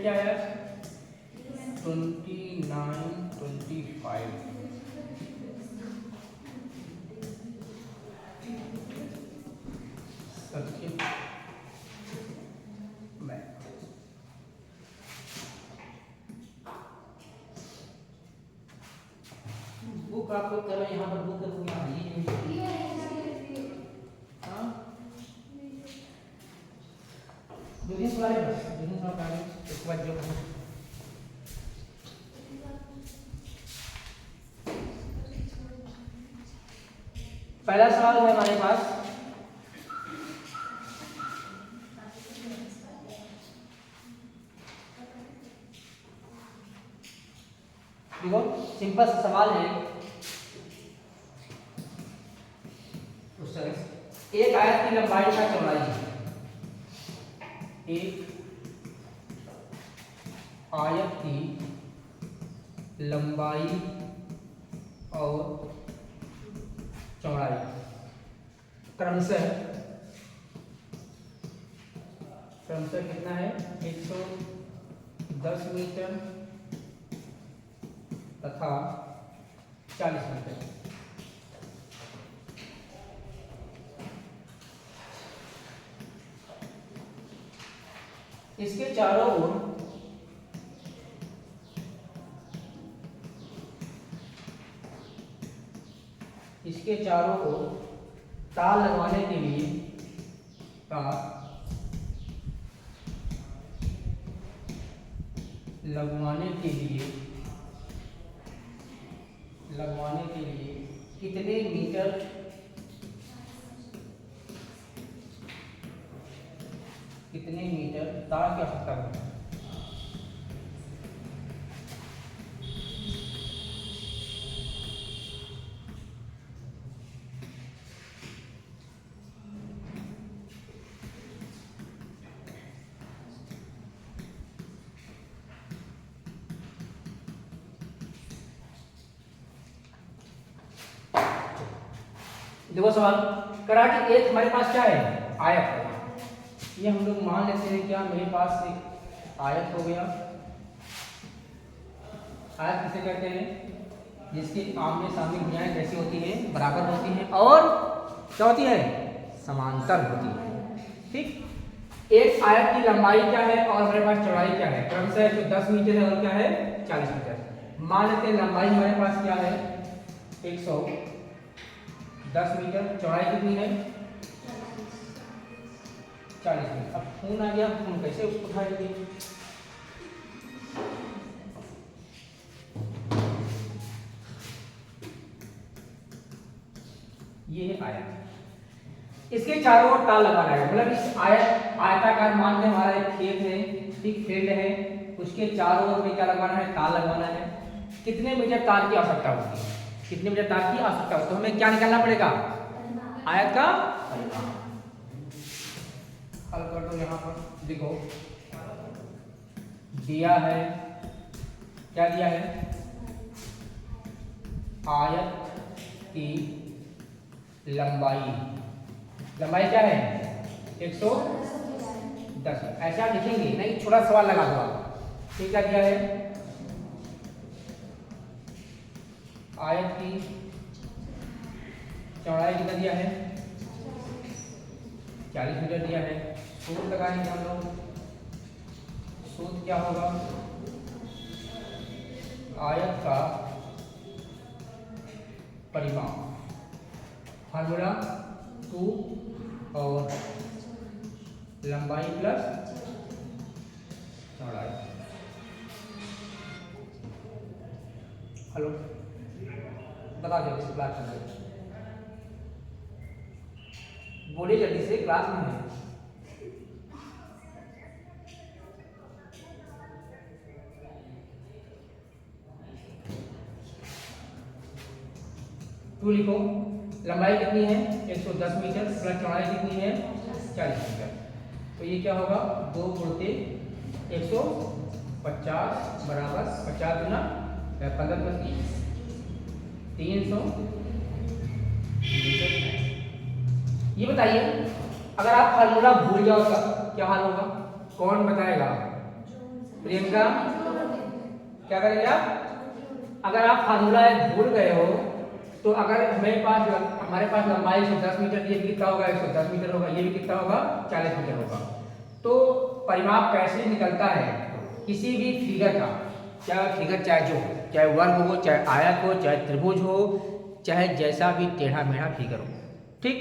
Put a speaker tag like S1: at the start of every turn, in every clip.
S1: क्या है 2925 सर्किट में बुक आप लोग करें यहाँ पर बुक बिजनेस वाले बस बिजनेस वाला काम एक बार जो पहला सवाल है हमारे पास देखो सिंपल सा सवाल है एक आयत की लंबाई का चौड़ाई एक आयत की लंबाई और चौड़ाई क्रमशः कितना है 110 मीटर तथा 40 मीटर। इसके चारों ओर तार लगवाने के लिए कितने मीटर तार की आवश्यकता होगी। देखो सवाल करा कि एक हमारे पास क्या है आयत, ये हम लोग मान लेते हैं क्या मेरे पास एक आयत हो गया। आयत किसे कहते हैं जिसकी आमने सामने भुजाएं कैसी होती है बराबर होती हैं और क्या होती है समांतर होती है। ठीक, एक आयत की लंबाई क्या है और हमारे पास चौड़ाई क्या है, क्रमशः 10 मीटर है और क्या है 40 मीटर। मान लेते हैं लंबाई हमारे पास क्या है 110 मीटर, चौड़ाई कितनी है 40 मीटर। अब खून आ गया, खून कैसे उसको उठाएंगे, ये है आयत, इसके चारों ओर तार लगाना है। मतलब इस आयताकार मान में हमारा एक खेत है, ठीक फील्ड है, उसके चारों ओर में क्या लगवाना है तार लगवाना है। कितने मीटर तार की आवश्यकता होती है, कितने मीटर तार की आवश्यकता होती है, तो हमें क्या निकालना पड़ेगा आयत का परिमाण। हल कर दो, यहाँ पर देखो दिया है, क्या दिया है आयत की लंबाई क्या है 110। ऐसा लिखेंगे नहीं, छोटा सवाल लगा दो आप। ठीक, क्या दिया है आयत की चौड़ाई कितना दिया है 40 मीटर दिया है। सूत्र लगाएंगे हम लोग, सूत्र क्या होगा आयत का परिमाण, फार्मूला 2 और लंबाई प्लस चौड़ाई। हेलो बता दो किस क्लास में बोलिए जल्दी से, क्लास में है। तू लिखो लंबाई कितनी है 110 मीटर प्लस चौड़ाई कितनी है 40 मीटर। तो ये क्या होगा 2 गुणित 150 बराबर 50 गुना 15 प्लस 300 मीटर। ये बताइए अगर आप फार्मूला भूल जाओ क्या हाल होगा, कौन बताएगा प्रियंका क्या करेंगे आप? अगर आप फार्मूला भूल गए हो तो अगर हमारे पास लंबाई 110 मीटर, ये भी कितना होगा? 110 मीटर होगा, ये भी कितना होगा? 40 मीटर होगा। तो परिमाप कैसे निकलता है किसी भी फिगर का? चाहे फिगर चाहे वर्ग हो, चाहे आयत हो, चाहे त्रिभुज हो, चाहे जैसा भी टेढ़ा मेढ़ा फिगर हो, ठीक।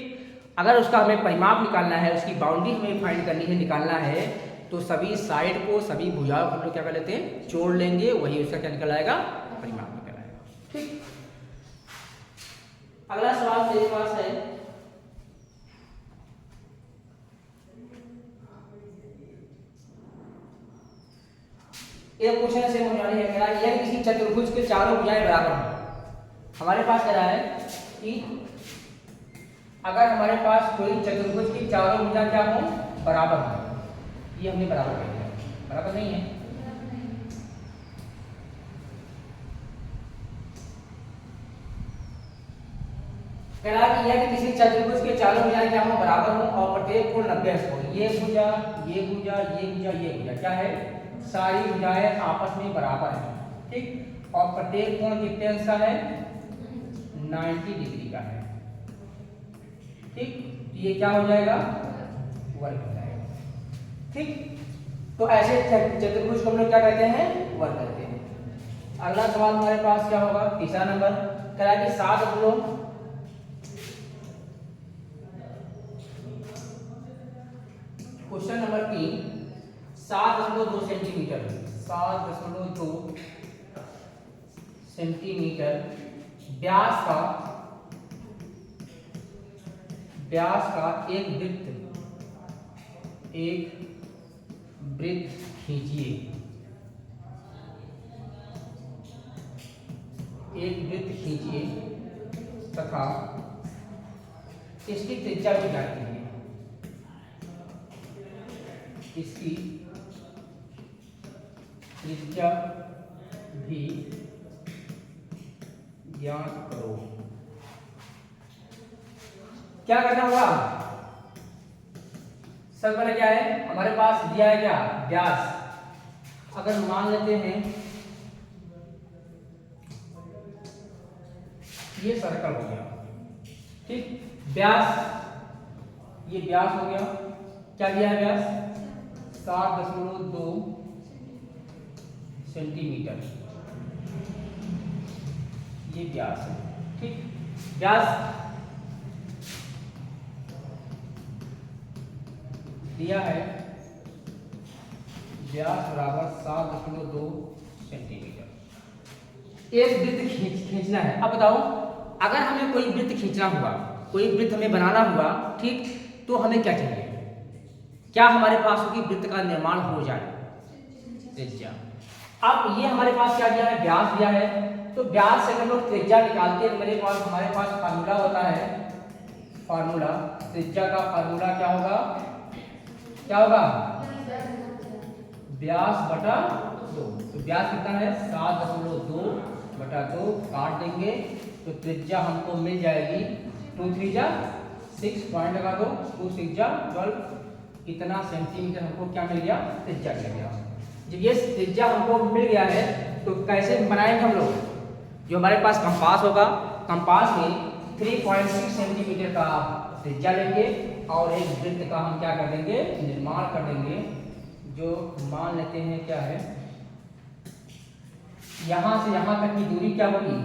S1: अगर उसका हमें परिमाप निकालना है, उसकी बाउंड्री हमें फाइंड करनी है, निकालना है, तो सभी साइड को, सभी भुजाओं को हम लोग क्या कर लेते हैं? जोड़ लेंगे, वही उसका क्या निकल आएगा? परिमाप निकल आएगा, ठीक। अगला सवाल मेरे पास है, एक क्वेश्चन से समझाने है, यह किसी चतुर्भुज के चारों भुजाएं बराबर हैं। हमारे पास कह रहा है कि अगर हमारे पास कोई चतुर्भुज की चारों भुजा क्या हो? बराबर हो। ये हमने बराबर कर दिया, बराबर नहीं है। कह रहा है कि यदि किसी चतुर्भुज के चारों भुजाएं क्या हो? बराबर हो और प्रत्येक कोण 90 अंश हो। ये भुजा, ये भुजा, ये भुजा, ये भुजा क्या है? सारी भुजाएं आपस में बराबर हैं, ठीक। और प्रत्येक कोण कितने अंश का है? 90 डिग्री का है, ठीक। तो ये क्या हो जाएगा? वर्ग हो जाएगा, ठीक। तो ऐसे चतुर्भुज को हम लोग क्या कहते हैं? वर्ग कहते हैं। अगला सवाल हमारे पास क्या होगा? तीसरा नंबर कह रहा है कि 7 क्वेश्चन नंबर 3, 7.2 सेंटीमीटर, 7.2 सेंटीमीटर व्यास का एक वृत्त खींचिए। तथा इसकी त्रिज्या भी ज्ञात कीजिए। इसकी त्रिज्या भी ज्ञात करो। क्या करना होगा? सब पहले क्या है? हमारे पास दिया है क्या? व्यास। अगर मान लेते हैं ये सर्कल हो गया, ठीक। व्यास, ये व्यास हो गया। क्या दिया है व्यास? 7.2 सेंटीमीटर, ये व्यास है, ठीक। व्यास दिया है, व्यास बराबर 7.2 सेंटीमीटर। एक वृत्त खींचना है। अब बताओ, अगर हमें कोई वृत्त खींचना हुआ, कोई वृत्त हमें बनाना हुआ, ठीक, तो हमें क्या चाहिए? क्या हमारे पास की वृत्त का निर्माण हो जाए? त्रिज्या। अब ये हमारे पास क्या दिया है? व्यास दिया है। तो व्यास से हम लोग त्रिज्या निकालते हैं। हमारे पास फार्मूला होता है, फार्मूला त्रिज्या का फार्मूला क्या होगा? व्यास बटा 2। तो व्यास कितना है? 7.2 बटा 2 काट देंगे तो त्रिज्या हमको मिल जाएगी 2 3 जा 6 पॉइंट लगा दो, 2 6 जा 12, कितना सेंटीमीटर हमको क्या मिल गया? त्रिज्या मिल गया। जब ये त्रिज्या हमको मिल गया है तो कैसे बनाएंगे हम लोग? जो हमारे पास कंपास होगा, कंपास में 3.6 सेंटीमीटर का त्रिज्या लेंगे और एक वृत्त का हम क्या कर देंगे? निर्माण कर देंगे। जो मान लेते हैं क्या है, यहां से यहां तक की दूरी क्या होगी?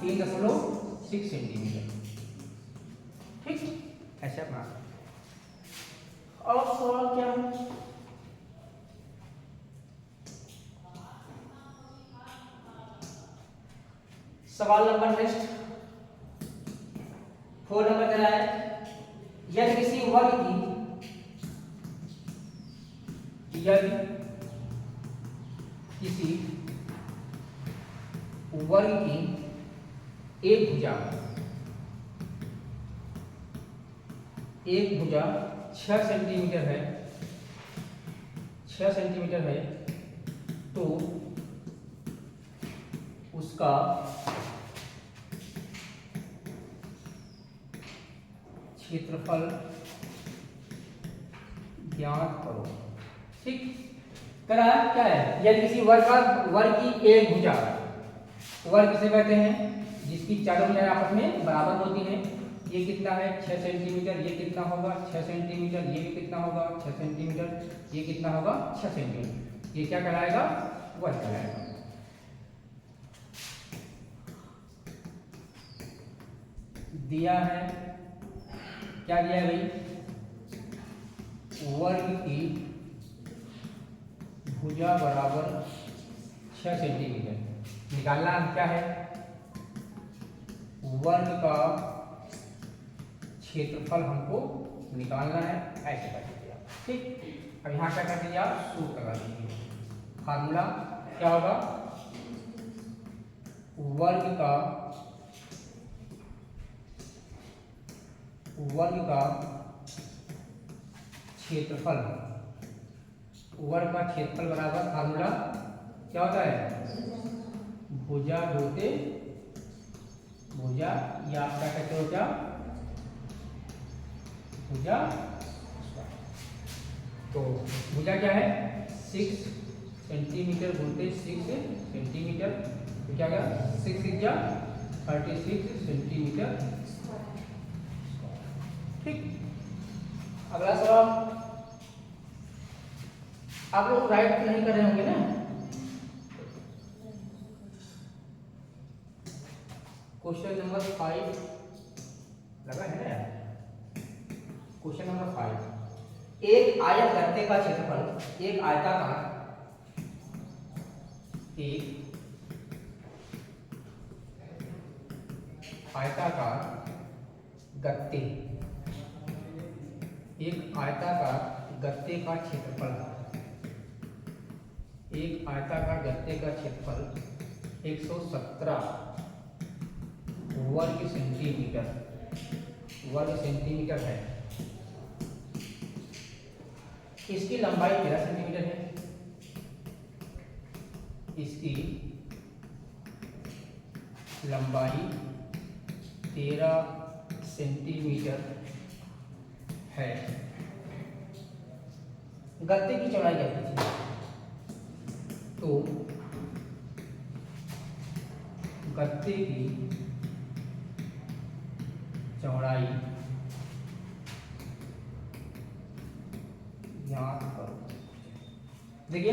S1: 3.6 सेंटीमीटर, ठीक। ऐसा बना। और सवाल क्या है? सवाल नंबर नेक्स्ट 4 नंबर कह रहा है, यदि किसी वर्ग की एक भुजा 6 सेंटीमीटर है, 6 सेंटीमीटर है, तो उसका क्षेत्रफल ज्ञात करो, ठीक। कह रहा है क्या है, यदि किसी वर्ग की एक भुजा, वर्ग किसे कहते हैं जिसकी चारों भुजाएं आपस में बराबर होती हैं। ये कितना है 6 सेंटीमीटर, ये कितना होगा 6 सेंटीमीटर, ये भी कितना होगा 6 सेंटीमीटर, ये कितना होगा 6 सेंटीमीटर। ये क्या कहलाएगा, वर्ग कहलाएगा। दिया है, क्या दिया है भाई, वर्ग की भुजा बराबर 6 सेंटीमीटर। निकालना क्या है, वर्ग का क्षेत्रफल हमको निकालना है, ऐसे कर दीजिए आप। ठीक, अब यहाँ क्या कर दीजिए आप, सूत्र लगा दीजिए। फार्मूला क्या होगा, वर्ग का क्षेत्रफल, वर्ग का क्षेत्रफल बराबर फार्मूला क्या होता है, भुजा होते भुजा, या आप क्या कहते हो, क्या भुजा। तो भुजा क्या है 6 सेंटीमीटर गुणते 6 सेंटीमीटर, तो क्या गया 6 या 36 सेंटीमीटर। ठीक, अगला सवाल, आप लोग राइट नहीं कर रहे होंगे ना, क्वेश्चन नंबर 5 लगा है ना यार। क्वेश्चन नंबर 5, एक आयत गत्ते का क्षेत्रफल, एक आयताकार गत्ते, एक आयताकार गत्ते का क्षेत्रफल, एक आयताकार गत्ते का क्षेत्रफल 117 वर्ग सेंटीमीटर है। इसकी लंबाई 13 सेंटीमीटर है, इसकी लंबाई 13 सेंटीमीटर है। गत्ते की चौड़ाई क्या थी, तो गत्ते की चौड़ाई याद करो। देखिए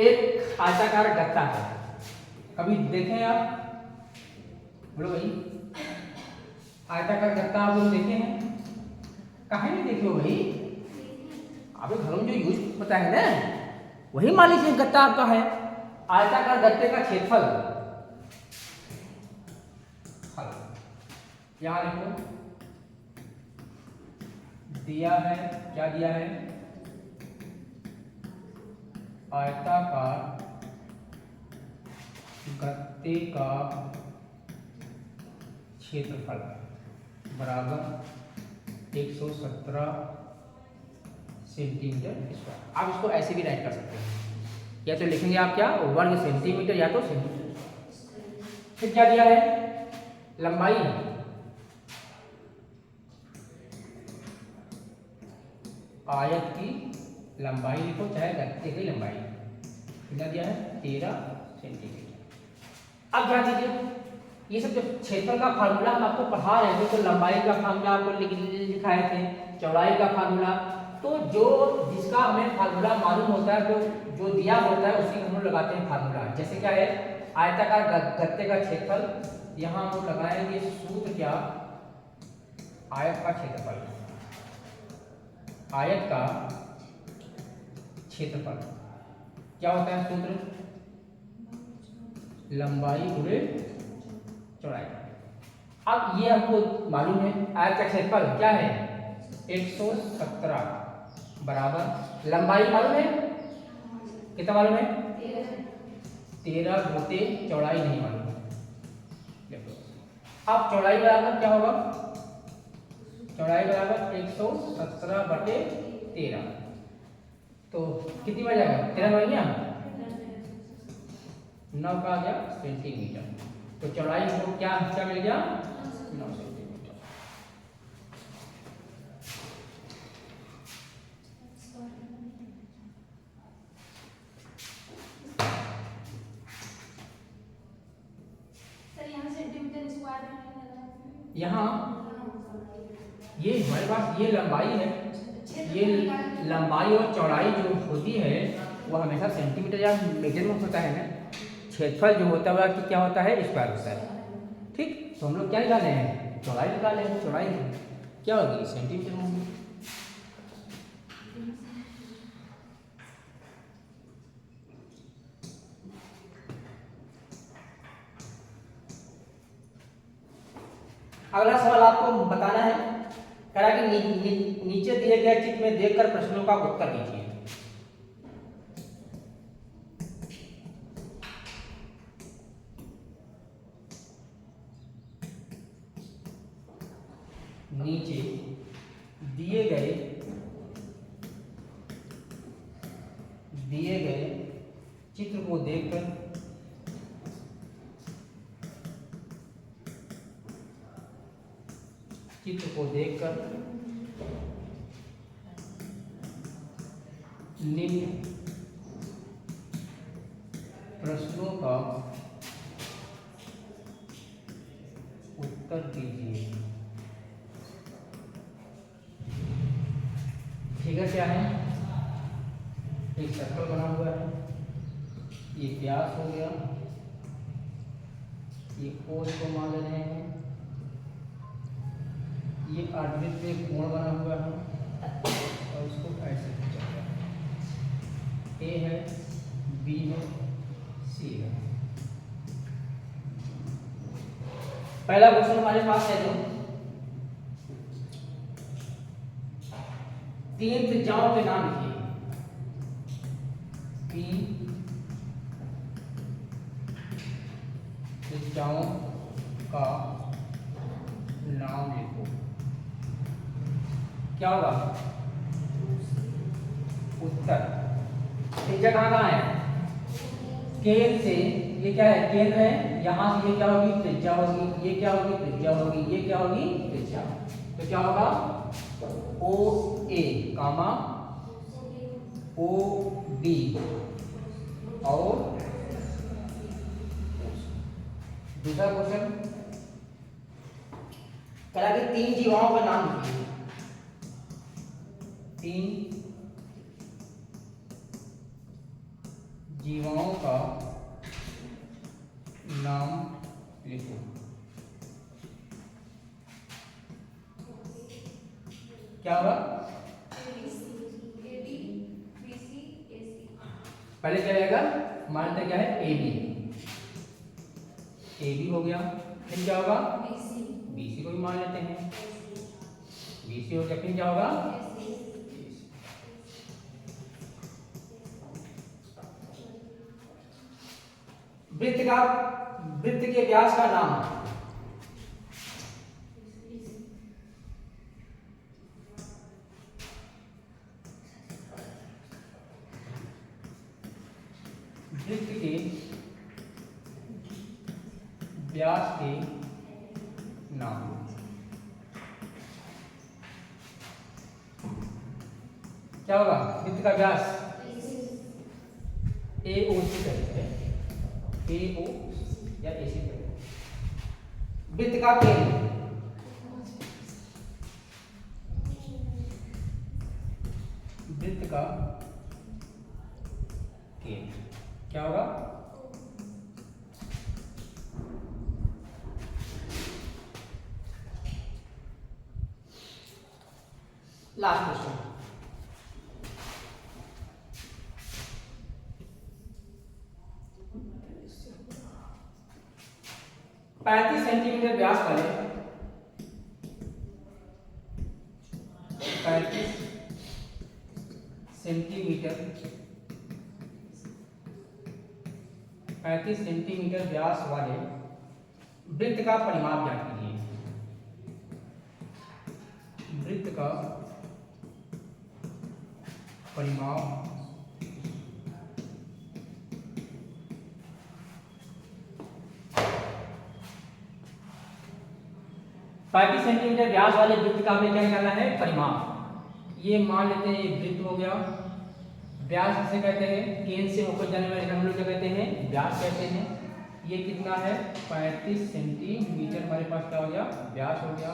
S1: एक आयताकार गत्ता है, कभी देखें आप, बोलो भाई आयताकार गत्ता आप लोग देखे हैं, कहाँ नहीं देखे हो भाई, आपके घरों में जो यूज होता है ना, वही मान लीजिए गत्ता आपका है। आयताकार गत्ते का क्षेत्रफल, यहाँ लिखो, दिया है, क्या दिया है, आयताकार गत्ते का क्षेत्रफल बराबर 117 सेंटीमीटर स्क्वायर। आप इसको ऐसे भी राइट कर सकते हैं, या तो लिखेंगे आप क्या, वर्ग सेंटीमीटर या तो सेंटीमीटर। फिर क्या दिया है, लंबाई, आयत की लंबाई लिखो, चाहे गत्ते की लंबाई, कितना दिया है 13 सेंटीमीटर। अब ध्यान दीजिए, ये सब जो क्षेत्रफल का फार्मूला हम आपको पढ़ा रहे थे, तो लंबाई का फार्मूला आपको लिखाए थे, चौड़ाई का फार्मूला, तो जो जिसका हमें फार्मूला मालूम होता है, तो जो दिया होता है उसी हम लोग लगाते हैं फार्मूला। जैसे क्या है, आयताकार गत्ते का क्षेत्रफल, यहाँ हम लोग लगाएंगे सूत्र क्या, आयत का क्षेत्रफल, आयत का क्षेत्रफल क्या होता है सूत्र, लंबाई गुणे चौड़ाई। अब ये हमको मालूम है, आयत का क्षेत्रफल क्या है 117 बराबर लंबाई मालूम है, कितना मालूम है 13 गुणे चौड़ाई नहीं मालूम है। अब चौड़ाई बराबर क्या होगा, चौड़ाई बराबर 117/13, तो कितनी बार जाएगा 13 बन गया, 9 का आ गया सेंटीमीटर। तो चौड़ाई हमको क्या मिल गया 9 सेंटीमीटर। यहाँ ये हमारे पास ये लंबाई है, ये लंबाई और चौड़ाई जो होती है वो हमेशा सेंटीमीटर या मीटर में होता है ना। क्षेत्रफल जो होता है वह क्या होता है, स्क्वायर होता है। ठीक, तो हम लोग क्या निकाले हैं, चौड़ाई निकाले हैं। चौड़ाई क्या होगी, सेंटीमीटर में होगी। अगला सवाल आपको बताना है, कह रहा कि नीचे दिए गए चित्र में देखकर प्रश्नों का उत्तर दीजिए। नीचे दिए गए चित्र को देखकर निम्न प्रश्नों का उत्तर दीजिए। फिगर क्या है, एक सर्कल बना हुआ है, ये व्यास हो गया, ये कोण को मान ले रहे हैं, ये अर्धवृत्त में कोण बना हुआ है और इसको ऐसे खींचा गया है। ए है, बी है, सी है। पहला क्वेश्चन हमारे पास है जो तीन त्रिज्याओं के नाम लिखिए। तीन त्रिज्याओं का नाम लिखो। क्या होगा उत्तर। त्रिज्या कहाँ है, केंद्र से, ये क्या है, केंद्र है, यहां से ये क्या होगी, त्रिज्या होगी, ये क्या होगी, त्रिज्या होगी, ये क्या होगी, त्रिज्या। तो क्या होगा, ओ ए कामा ओ बी और दूसरा क्वेश्चन कह रहा कि तीन जीवाओं का नाम लिखिए। तीन जीवाओं का नाम लिखो। क्या होगा, पहले क्या रहेगा, मानते क्या है, ए बी हो गया, फिर क्या होगा, बीसी को भी मान लेते हैं, बीसी हो गया, फिर क्या होगा, वृत्त के व्यास का नाम। वृत्त के व्यास के नाम। क्या होगा, वृत्त का व्यास ए ओ सी कहते हैं, ए ओ या ए सी कहते हैं। वृत्त का केंद्र, वृत्त का केंद्र क्या होगा, लास्ट क्वेश्चन। 35 सेंटीमीटर व्यास वाले 35 सेंटीमीटर व्यास वाले वृत्त का परिमाप ज्ञात कीजिए। वृत्त का परिमाप 35 सेंटीमीटर व्यास वाले वृत्त का हमें क्या निकालना है, परिमाप। ये मान लेते हैं ये वृत्त हो गया, व्यास किसे कहते हैं, केंद्र से होकर जाने वाले हम लोग क्या कहते हैं, व्यास कहते हैं। ये कितना है 35 सेंटीमीटर हमारे पास क्या हो गया व्यास हो गया,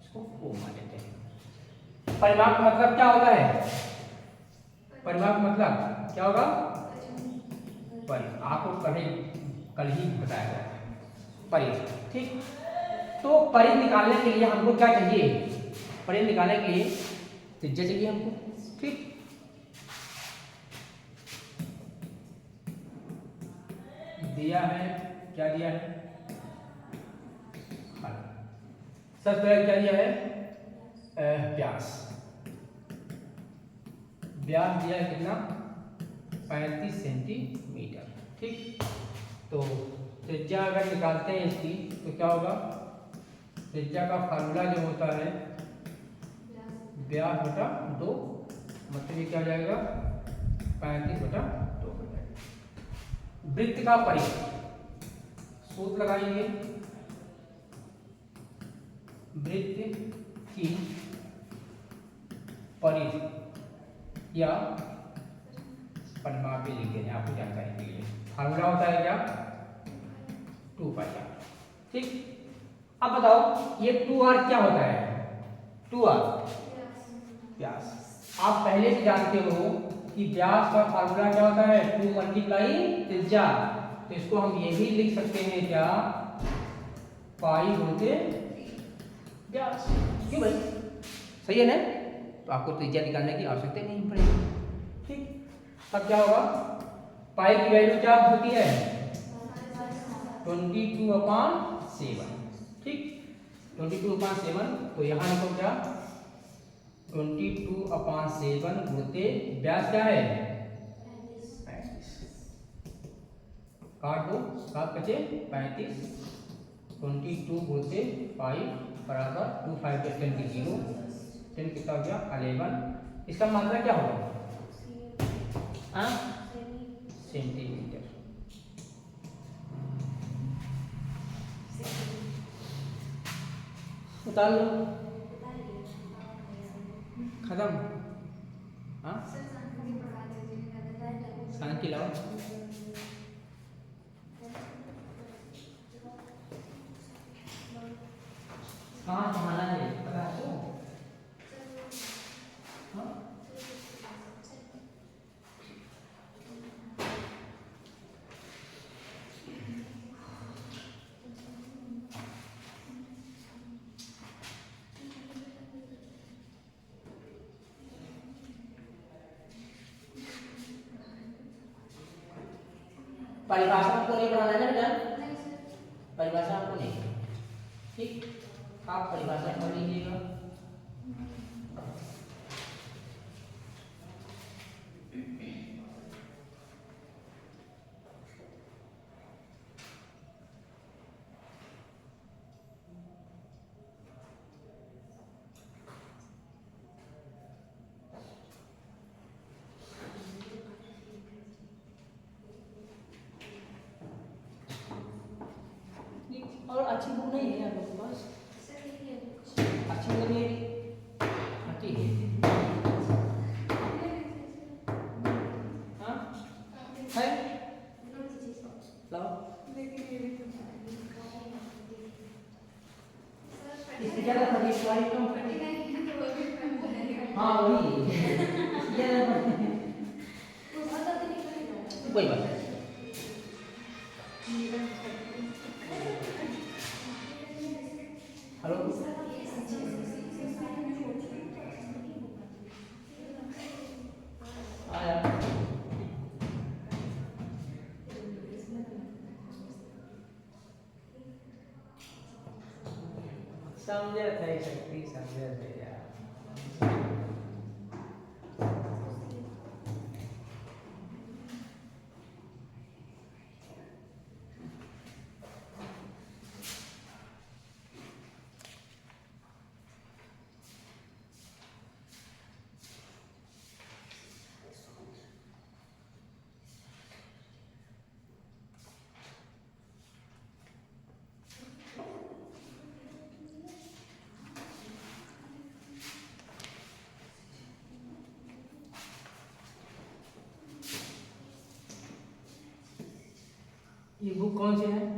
S1: इसको ओ मान लेते हैं। परिमाप का मतलब क्या होता है, परिमाप का मतलब क्या होगा, आपको कल ही बताया गया है परिध, ठीक। तो परिध निकालने के लिए हमको क्या चाहिए, परिध निकालने के लिए त्रिज्या चाहिए हमको, ठीक। दिया है, क्या दिया है, सबसे पहले क्या दिया है व्यास, व्यास दिया है कितना 35 सेंटीमीटर, ठीक। तो त्रिज्या अगर निकालते हैं इसकी तो क्या होगा, त्रिज्या का फार्मूला जो होता है व्यास बटा 2, मतलब ये क्या हो जाएगा 35 बटा 2 हो जाएगा। वृत्त का परिधि सूत्र लगाएंगे, वृत्त की परिधि या परिमाप लिख देंगे आपको जानकारी के लिए, फार्मूला होता है क्या 2πr, ठीक। अब बताओ ये 2r क्या होता है, 2r व्यास, आप पहले से जानते हो कि व्यास का फार्मूला क्या होता है 2 मल्टीप्लाई त्रिज्या, तो इसको हम ये भी लिख सकते हैं क्या पाई होते व्यास, क्यों भाई सही है ना, तो आपको त्रिज्या निकालने की आवश्यकता नहीं पड़ेगी, ठीक। अब क्या होगा, पाई की वैल्यू क्या होती है 22/7, ठीक 22/7, तो यहाँ लिखो क्या 22/7 गुणित व्यास क्या है 35, काट दो 7 बचे 35, 22 गुणित 5 बराबर 2 5 10 की 0, 10 कितना हो गया 11, इसका मात्रा क्या होगा सेंटीमीटर, उतार लो खत्म, हाँ साइन की लाओ, कहाँ समाना है पता है आपको, हाँ परिभाषा आपको नहीं बनाना है बेटा, परिभाषा आपको नहीं, ठीक। आप परिभाषा पढ़ लीजिएगा, और अच्छी बुक नहीं है आप लोगों के पास, अच्छी बुक नहीं आती है, हाँ है लाओ, इससे ज़्यादा पढ़िए सवारी कम, हाँ वही कोई बात नहीं, हेलो आया समझे थे शक्ति समझे थे यार, ये बुक कौन सी है?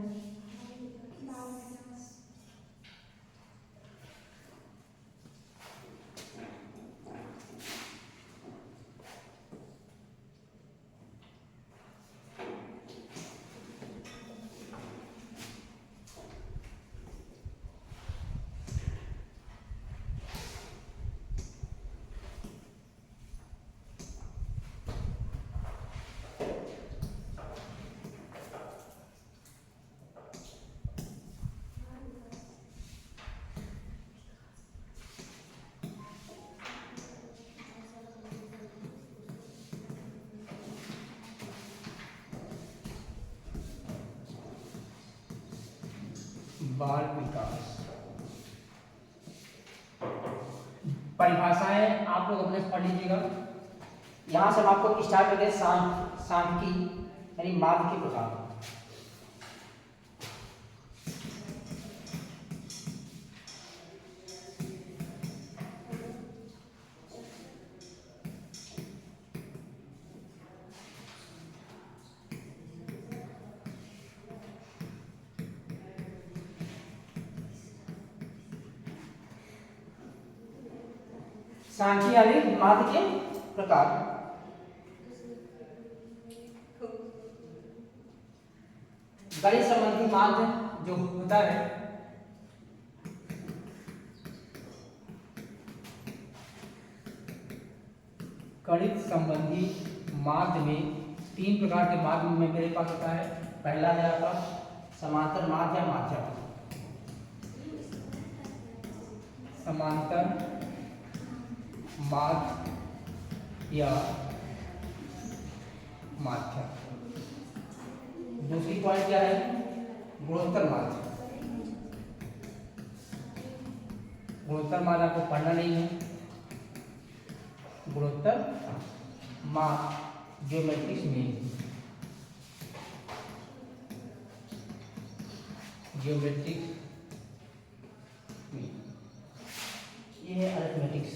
S1: बाल विकास। परिभाषाएं आप लोग अपने पढ़ लीजिएगा। यहाँ से हम आपको स्टार्ट करते हैं सांख्यिकी यानी माध्य के प्रकार। सांख्यिकी यानी माध्य के प्रकार। गणित संबंधी माध्य जो होता है गणित संबंधी माध्य में 3 प्रकार के माध्य में मेरे पास होता है। पहला है आपका समांतर माध्य या माध्यक। समांतर माध्य या माध्यक। दूसरी पॉइंट क्या है? गुणोत्तर माध्य। गुणोत्तर माध्य आपको पढ़ना नहीं है। गुणोत्तर माध्य ज्योमेट्रिक्स में, ज्योमेट्रिक्स में ये है अरिथमेटिक्स।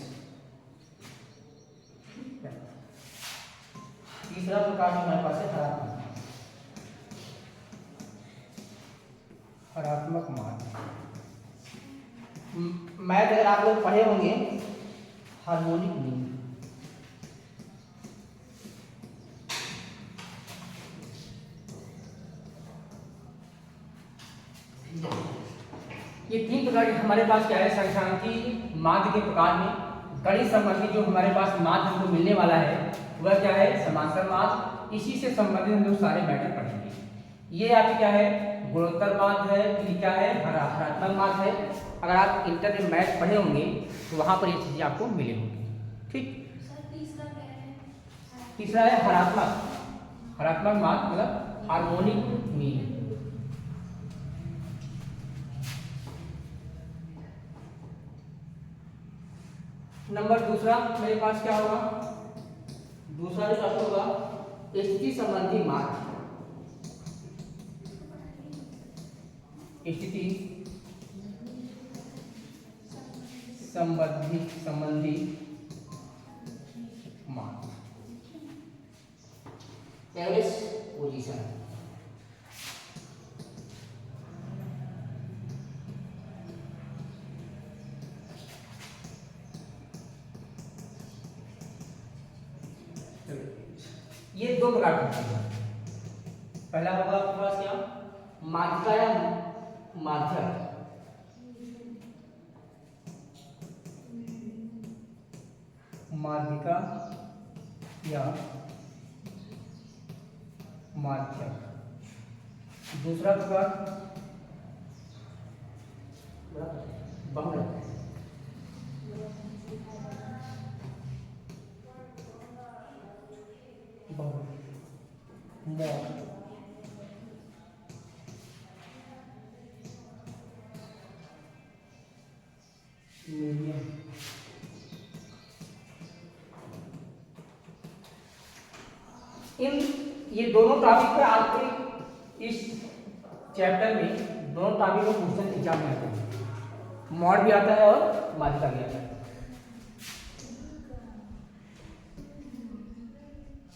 S1: तीसरा प्रकार हमारे पास है हरात्मक माध्य। मैथ अगर आप लोग पढ़े होंगे हार्मोनिक मीन। ये 3 प्रकार के हमारे पास क्या है सांख्यिकी माध्य के प्रकार में। गणित संबंधी जो हमारे पास माध्य हमको मिलने वाला है वह क्या है? समांतर माध्य। इसी से संबंधित हम लोग सारे मैटर पढ़ेंगे। ये आपकी क्या है? गुणोत्तर माध्य है। फिर क्या है? हरात्मक माध्य है। अगर आप इंटर में मैथ पढ़े होंगे तो वहां पर ये चीजें आपको मिले होंगी। ठीक। तीसरा है हरात्मक। हरात्मक माध्य मतलब हार्मोनिक मीन। नंबर दूसरा मेरे पास क्या होगा? दूसरा जो आपको होगा स्थिति संबंधी माध्य। स्थिति संबंधी माध्य। Average position. ये 2 प्रकार के होते हैं। पहला होगा आपके पास क्या? माध्यिका या माध्यक। माध्यिका या माध्यक। दूसरा प्रकार बहुलक। मीडियम। इन ये दोनों टॉपिक पे आपके इस चैप्टर में दोनों टॉपिक का क्वेश्चन एग्जाम में आते हैं। मॉड भी आता है और माध्यिका भी आता है।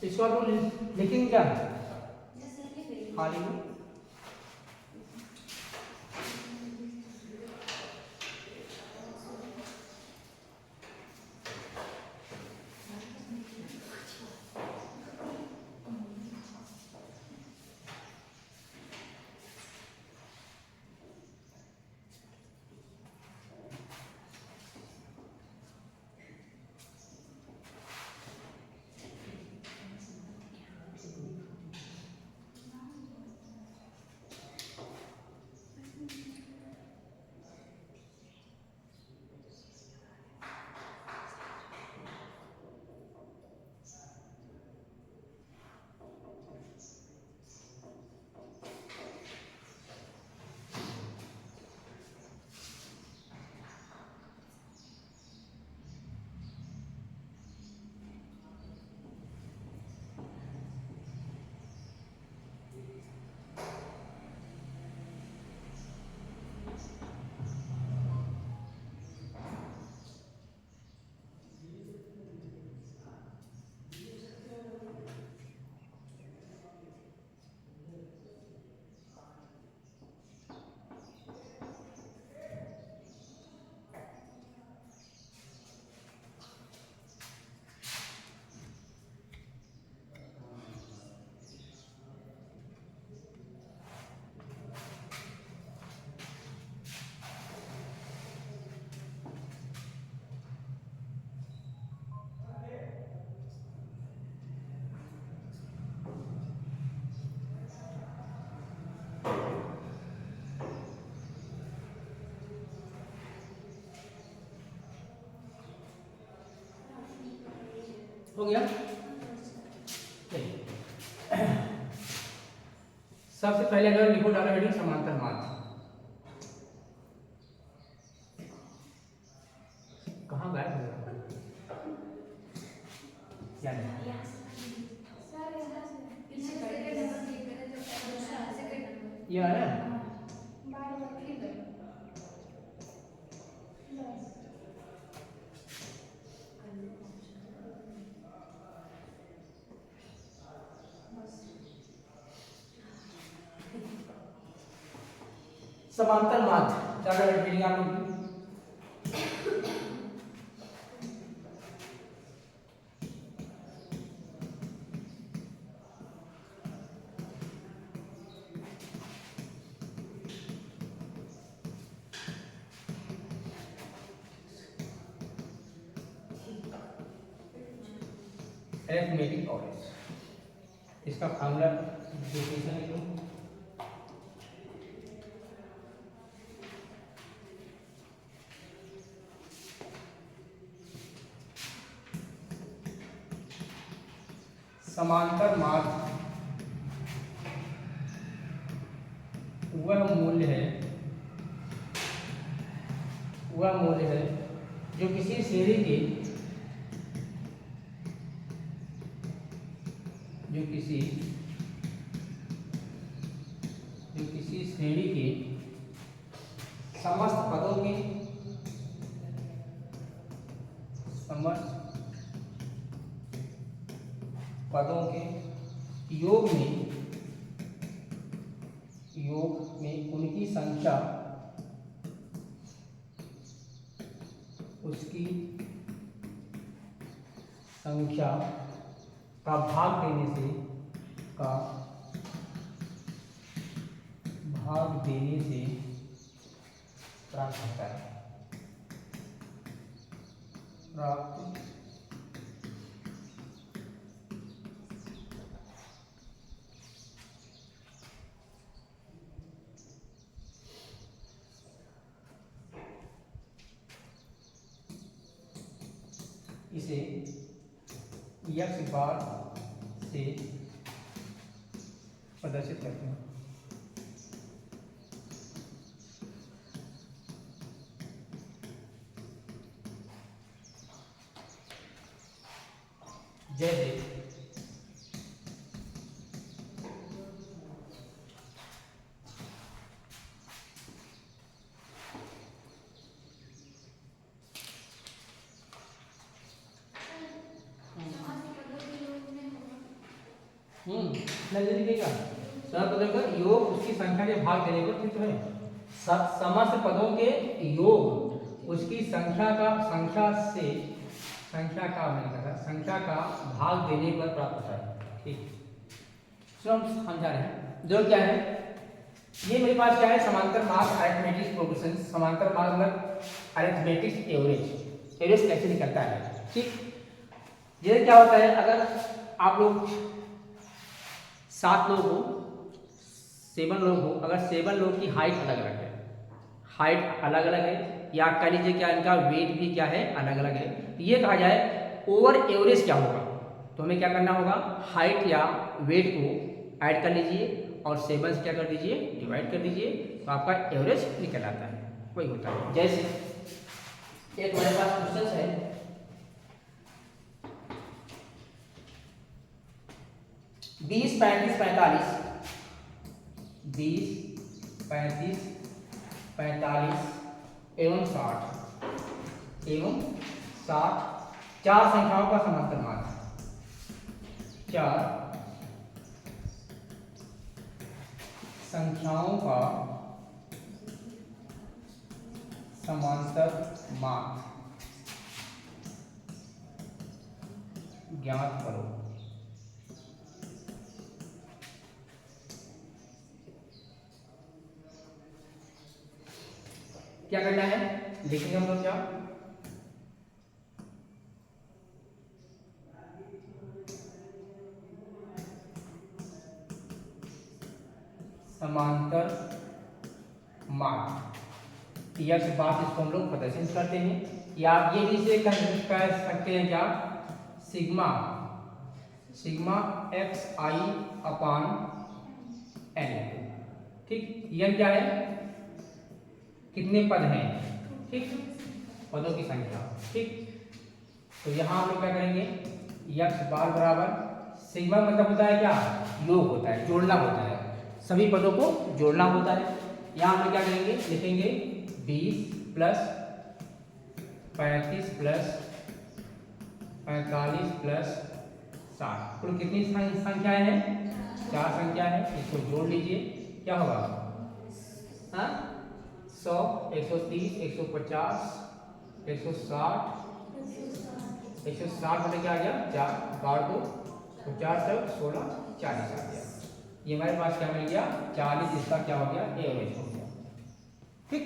S1: इसको आप लिखेंगे क्या? खाली में हो गया। सबसे पहले अगर लिखो डालो हेडिंग समांतर मार्ग, कहाँ गायब हो गया क्या नहीं? ये आ रहा है समांतर मार्ग डालो हेडिंग आप लोग की। अरिथमेटिक एवरेज, इसका फॉर्मूला डेफिनेशन लिखो। समांतर मार्ग वह मूल्य है जो किसी श्रेणी के श्रेणी के समस्त पदों के योग में उनकी संख्या उसकी संख्या का भाग देने से प्राप्त होता है। इसे x बार से प्रदर्शित करते हैं। जैसे नजर दिखेगा पदों का योग उसकी संख्या के भाग देने पर ठीक है। समस्त पदों के योग उसकी संख्या का भाग देने पर प्राप्त होता है। ठीक, हम समझा रहे हैं जो क्या है। ये मेरे पास क्या है, समांतर मार्ग अरिथमेटिक प्रोग्रेशन। समांतर मार्ग मतलब अरिथमेटिक एवरेज कैसे निकलता है। ठीक, ये क्या होता है, अगर आप लोग 7 लोग हो, 7 लोग हो, अगर 7 लोग की हाइट अलग अलग है, या कह लीजिए क्या इनका वेट भी क्या है अलग अलग है, तो ये कहा जाए ओवर एवरेज क्या होगा। तो हमें क्या करना होगा, हाइट या वेट को ऐड कर लीजिए और 7 से क्या कर दीजिए, डिवाइड कर दीजिए, तो आपका एवरेज निकल आता है। वही होता है। जैसे एक हमारे पास क्वेश्चन है, 20, 35, 45, 20, 35, 45 एवं 60 चार संख्याओं का समांतर मार्ग, 4 संख्याओं का समांतर मार्ग ज्ञात करो। क्या करना है, लिखेंगे हम लोग क्या, समांतर मार्ग या बात इसको हम लोग प्रदर्शन करते हैं, या आप ये भी इसे कह सकते हैं क्या, सिग्मा सिग्मा एक्स आई अपान एन। ठीक, यह क्या है, कितने पद हैं, ठीक, पदों की संख्या। ठीक, तो यहाँ हम लोग क्या करेंगे, यक्स बार बराबर सिग्मा मतलब होता है क्या, योग होता है, जोड़ना होता है, सभी पदों को जोड़ना होता है। यहाँ हम लोग क्या करेंगे, लिखेंगे 20 प्लस 35 प्लस 45 प्लस 60, कुल कितनी संख्याएं हैं, 4 संख्या है। इसको जोड़ लीजिए, क्या होगा, हाँ 100 130 150 160 160 बटे क्या आ गया 4, 12 तो 4 तक 16 40 आ गया। ये हमारे पास क्या मिल गया 40, इसका क्या हो गया एवरेज हो गया। ठीक,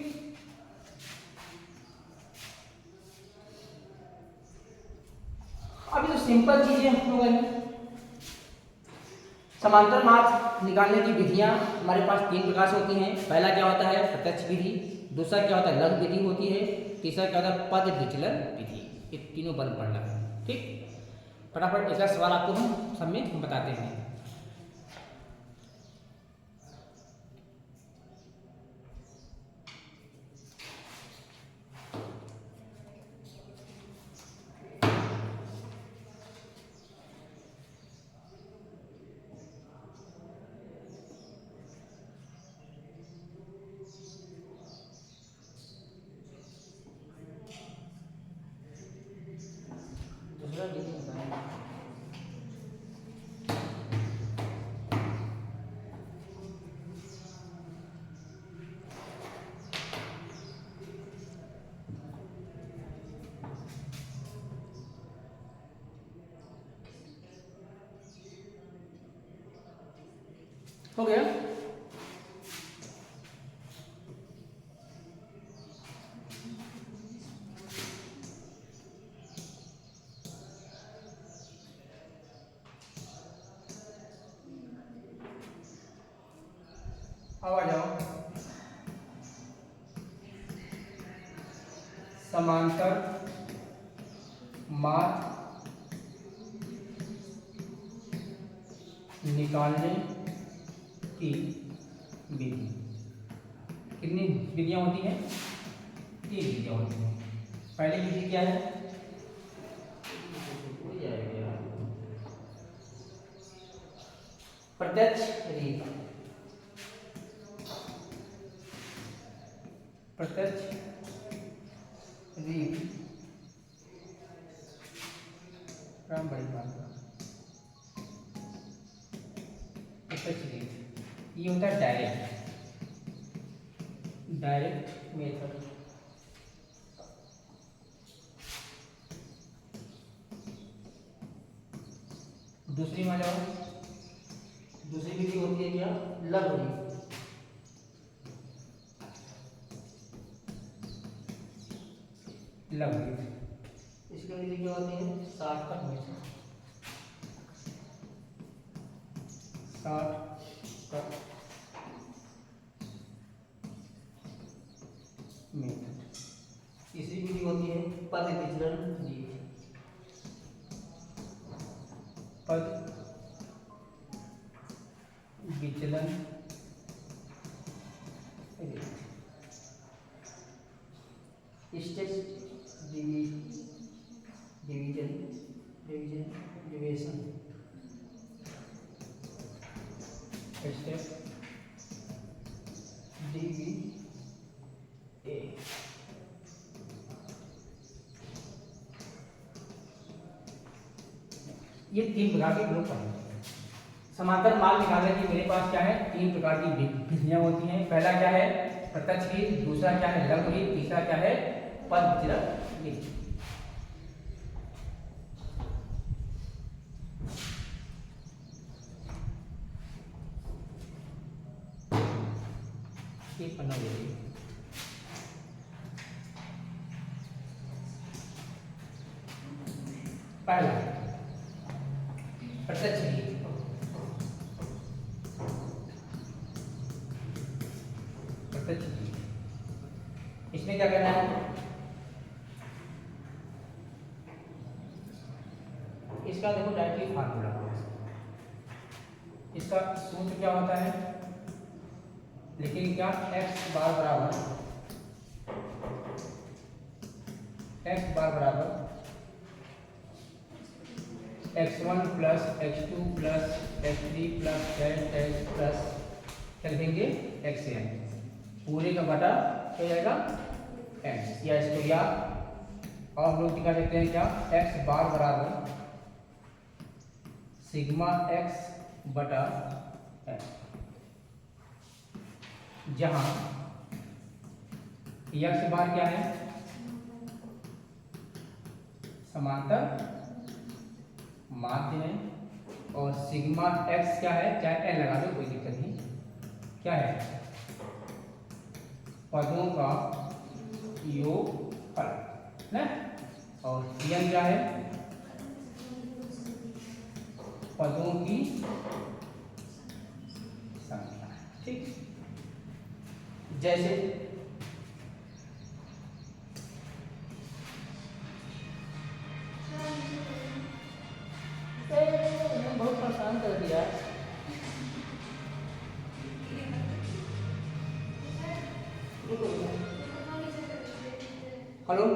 S1: अभी तो सिंपल चीजें हो गई। समांतर मार्ग निकालने की विधियां हमारे पास 3 प्रकार से होती हैं। पहला क्या होता है प्रत्यक्ष विधि, दूसरा क्या होता है लघु विधि होती है, तीसरा क्या होता है पद विचलन विधि। ये तीनों बंद पढ़ना है। ठीक, फटाफट इसका सवाल आपको हम सब में बताते हैं। दूसरा विधि बताएं। हो गया, अब आ जाओ समांतर मार्ग निकालने की विधि। कितनी विधियां होती हैं, 3 विधियां होती हैं। पहली विधि क्या है, प्रत्यक्ष रीत, प्रत्यक्ष रीत राम भाई प्रत्यक्ष रीत, ये होता है डायरेक्ट मेथड। दूसरी में जाओ, दूसरी विधि होती है क्या लघु रीत। लघु रीत, इसकी विधि क्या होती है 60 का हमेशा 60 का मेथड। तीसरी विधि होती है पद विचलन रीत, पद विचलन रीत। स्टेप डिवीजन डिविएशन, स्टेप डीवी ए। ये 3 प्रकार के ग्रुप हैं। समांतर मार्ग निकालने की मेरे पास क्या है 3 प्रकार की विधियां होती हैं। पहला क्या है प्रत्यक्ष रीत, दूसरा क्या है लघु रीत, तीसरा क्या है पद विचलन रीत। एक पन्ना ले लीजिए। पहला प्रत्यक्ष रीत, प्रत्यक्ष रीत, इसमें क्या करना है इसका देखो डायरेक्टली फार्मूला, इसका सूत्र क्या होता है, लेकिन क्या, एक्स बार बराबर x1 plus x2 plus x3 plus x plus क्या लिखेंगे xn, पूरे का बटा क्या जाएगा n, या इसको या और हम लोग दिखा देते हैं क्या, x बार बराबर सिग्मा x बटा n, जहां x बार क्या है, समांतर माध्य है, और सिग्मा x क्या है, चाहे n लगा दो कोई दिक्कत नहीं, क्या है, पदों का योगफल ना, और n क्या है, पदों की संख्या। ठीक, जैसे बहुत परेशान कर दिया। हेलो